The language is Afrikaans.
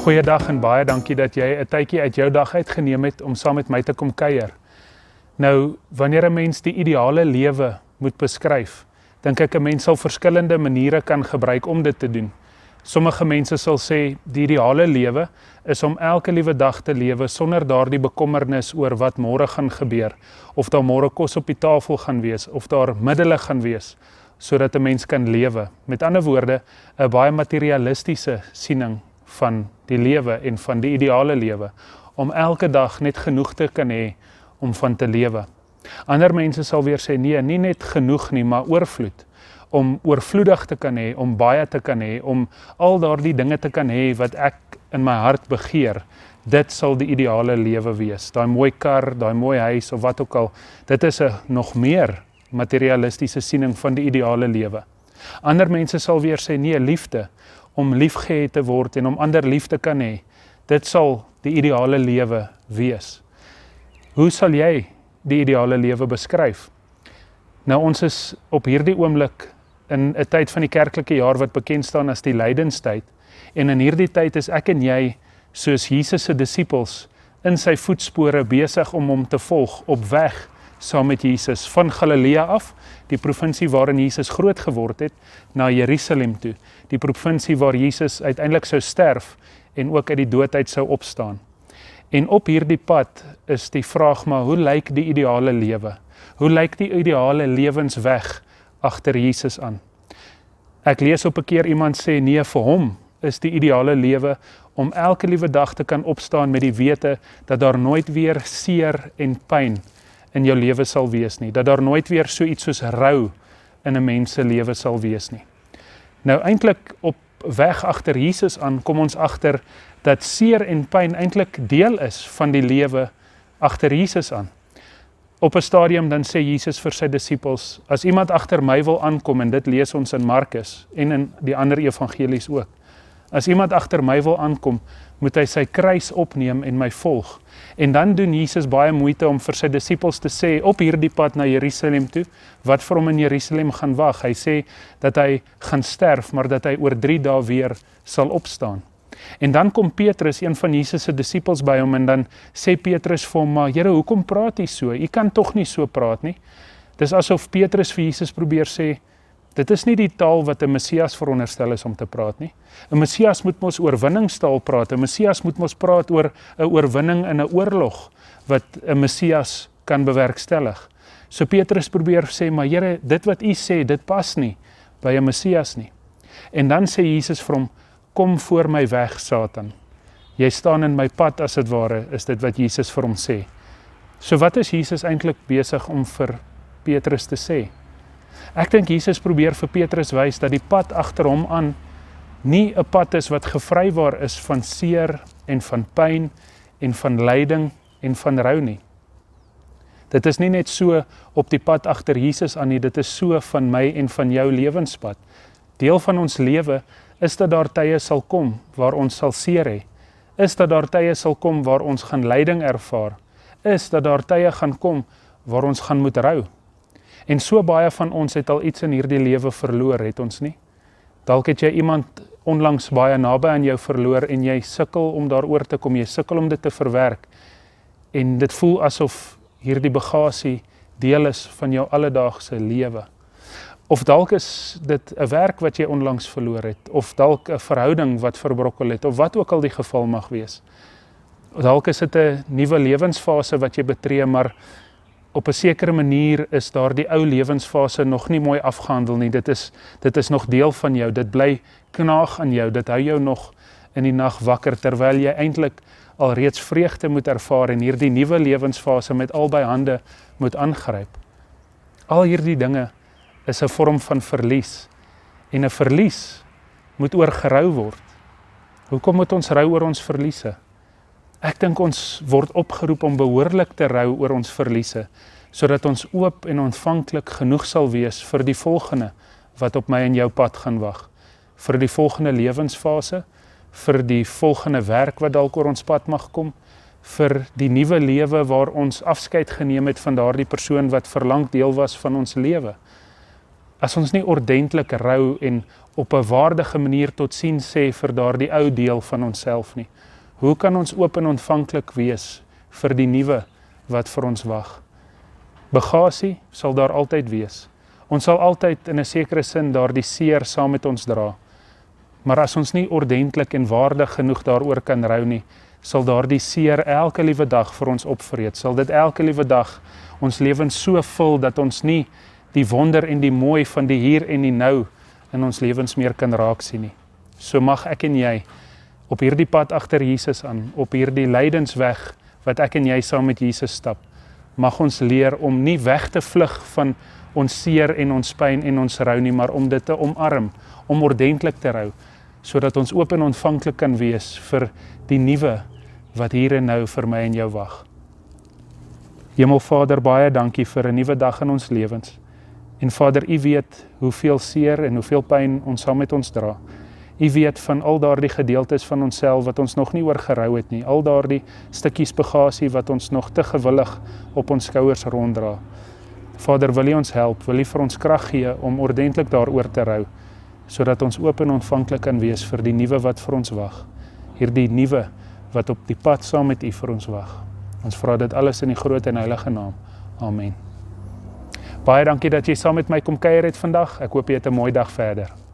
Goeiedag en baie dankie dat jy 'n tydjie uit jou dag uitgeneem het om saam met my te kom kuier. Nou, wanneer 'n mens die ideale lewe moet beskryf, dink ek 'n mens sal verskillende maniere kan gebruik om dit te doen. Sommige mense sal sê die ideale lewe is om elke liewe dag te lewe sonder daardie bekommernis oor wat môre gaan gebeur, of daar môre kos op die tafel gaan wees, of daar middele gaan wees, sodat 'n mens kan lewe. Met ander woorde, 'n baie materialistiese siening van die lewe en van die ideale lewe, om elke dag net genoeg te kan hê om van te lewe. Ander mense sal weer sê, nee, nie net genoeg nie, maar oorvloed. Om oorvloedig te kan hê, om baie te kan hê, om al daardie dinge te kan hê wat ek in my hart begeer, dit sal die ideale lewe wees. Daai mooi kar, daai mooi huis of wat ook al, dit is 'n nog meer materialistiese siening van die ideale lewe. Ander mense sal weer sê, nee, liefde, om liefgehad te word en om ander lief te kan hê, dit sal die ideale lewe wees. Hoe sal jy die ideale lewe beskryf? Nou, ons is op hierdie oomblik in 'n tyd van die kerklike jaar wat bekend staan as die lydenstyd, en in hierdie tyd is ek en jy, soos Jesus se disippels, in sy voetspore besig om hom te volg, op weg saam met Jesus, van Galilea af, die provinsie waarin Jesus groot geword het, na Jerusalem toe, die provinsie waar Jesus uiteindelik sou sterf en ook uit die dood uit sou opstaan. En op hierdie pad is die vraag, maar hoe lyk die ideale lewe? Hoe lyk die ideale lewensweg agter Jesus aan? Ek lees op 'n keer iemand sê, nee, vir hom is die ideale lewe om elke liewe dag te kan opstaan met die wete dat daar nooit weer seer en pyn in jou lewe sal wees nie, dat daar nooit weer so iets soos rou in 'n mens se lewe sal wees nie. Nou eintlik op weg agter Jesus aan, kom ons agter dat seer en pyn eintlik deel is van die lewe agter Jesus aan. Op 'n stadium dan sê Jesus vir sy disippels, as iemand agter my wil aankom, en dit lees ons in Markus en in die ander evangelies ook, as iemand agter my wil aankom, moet hy sy kruis opneem en my volg. En dan doen Jesus baie moeite om vir sy disippels te sê, op hierdie pad na Jerusalem toe, wat vir hom in Jerusalem gaan wag. Hy sê dat hy gaan sterf, maar dat hy oor 3 dae weer sal opstaan. En dan kom Petrus, een van Jesus se disippels, by hom, en dan sê Petrus vir hom, maar Here, hoekom praat jy so? Jy kan tog nie so praat nie. Dis asof Petrus vir Jesus probeer sê, dit is nie die taal wat 'n Messias veronderstel is om te praat nie. 'n Messias moet mos oorwinningstaal praat. 'n Messias moet mos praat oor 'n oorwinning in 'n oorlog wat 'n Messias kan bewerkstellig. So Petrus probeer sê, maar Here, dit wat u sê, dit pas nie by 'n Messias nie. En dan sê Jesus vir hom, kom voor my weg, Satan. Jy staan in my pad, as dit ware, is dit wat Jesus vir hom sê. So wat is Jesus eintlik besig om vir Petrus te sê? Ek dink Jesus probeer vir Petrus wys dat die pad agter hom aan nie 'n pad is wat gevrywaar is van seer en van pyn en van lyding en van rou nie. Dit is nie net so op die pad agter Jesus aan nie, dit is so van my en van jou lewenspad. Deel van ons lewe is dat daar tye sal kom waar ons sal seer hê, is dat daar tye sal kom waar ons gaan lyding ervaar, is dat daar tye gaan kom waar ons gaan moet rou. En so baie van ons het al iets in hierdie lewe verloor, het ons nie? Dalk het jy iemand onlangs baie naby aan jou verloor en jy sukkel om daaroor te kom, jy sukkel om dit te verwerk. En dit voel asof hierdie bagasie deel is van jou alledaagse lewe. Of dalk is dit 'n werk wat jy onlangs verloor het, of dalk 'n verhouding wat verbrokkel het, of wat ook al die geval mag wees. Dalk is dit 'n nuwe lewensfase wat jy betree, maar op 'n sekere manier is daardie ou lewensfase nog nie mooi afgehandel nie. Dit is nog deel van jou, dit bly knaag aan jou, dit hou jou nog in die nag wakker, terwyl jy eintlik alreeds vreugde moet ervaar en hierdie nuwe lewensfase met albei hande moet aangryp. Al hierdie dinge is 'n vorm van verlies, en 'n verlies moet oor gerou word. Hoekom moet ons rou oor ons verliese? Ek dink ons word opgeroep om behoorlik te rou oor ons verliese, sodat ons oop en ontvanklik genoeg sal wees vir die volgende wat op my en jou pad gaan wag. Vir die volgende lewensfase, vir die volgende werk wat dalk oor ons pad mag kom, vir die nuwe lewe waar ons afskeid geneem het van daardie persoon wat verlang deel was van ons lewe. as ons nie ordentlik rou en op 'n waardige manier totsiens sê vir daardie ou deel van onsself nie, hoe kan ons oop en ontvanklik wees vir die nuwe wat vir ons wag? Bagasie sal daar altyd wees. Ons sal altyd in 'n sekere sin daardie seer saam met ons dra. Maar as ons nie ordentlik en waardig genoeg daaroor kan rou nie, sal daardie seer elke liewe dag vir ons opvreet. Sal dit elke liewe dag ons lewens so vul dat ons nie die wonder en die mooi van die hier en die nou in ons lewens meer kan raak sien nie. So mag ek en jy op hierdie pad agter Jesus aan, op hierdie lydensweg wat ek en jy saam met Jesus stap, mag ons leer om nie weg te vlug van ons seer en ons pyn en ons rou nie, maar om dit te omarm, om ordentlik te rou, sodat ons oop en ontvanklik kan wees vir die nuwe wat hier en nou vir my en jou wag. Hemelvader, baie dankie vir 'n nuwe dag in ons lewens. En Vader, U weet hoeveel seer en hoeveel pyn ons saam met ons dra. U weet van al daardie gedeeltes van onsself wat ons nog nie oor gerou het nie, al daardie stukkies bagasie wat ons nog te gewillig op ons skouers ronddra. Vader, wil U ons help, wil U vir ons krag gee om ordentlik daaroor te rou, sodat ons oop en ontvanklik kan wees vir die nuwe wat vir ons wag. Hierdie nuwe wat op die pad saam met U vir ons wag. Ons vra dit alles in die groot en heilige naam. Amen. Baie dankie dat jy saam met my kom kuier het vandag. Ek hoop jy het 'n mooi dag verder.